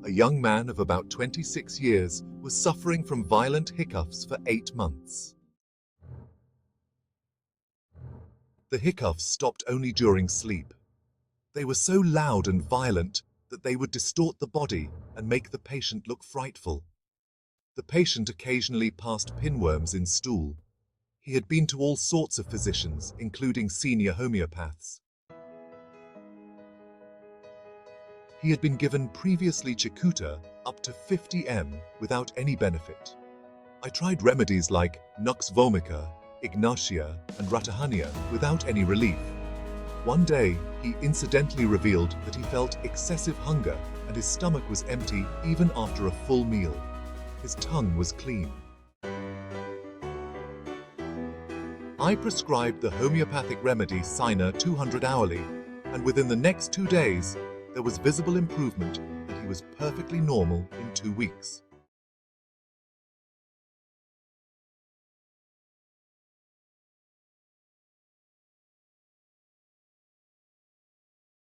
A young man of about 26 years was suffering from violent hiccoughs for 8 months. The hiccoughs stopped only during sleep. They were so loud and violent that they would distort the body and make the patient look frightful. The patient occasionally passed pinworms in stool. He had been to all sorts of physicians, including senior homeopaths. He had been given previously cicuta up to 50 mg without any benefit. I tried remedies like vomica, Ignatia Ratahania without any relief. One day, he incidentally revealed that he felt excessive hunger and his stomach was empty even after a full meal. His tongue was clean. I prescribed the homeopathic remedy CINA 200 hourly, and within the next 2 days, there was visible improvement and he was perfectly normal in 2 weeks.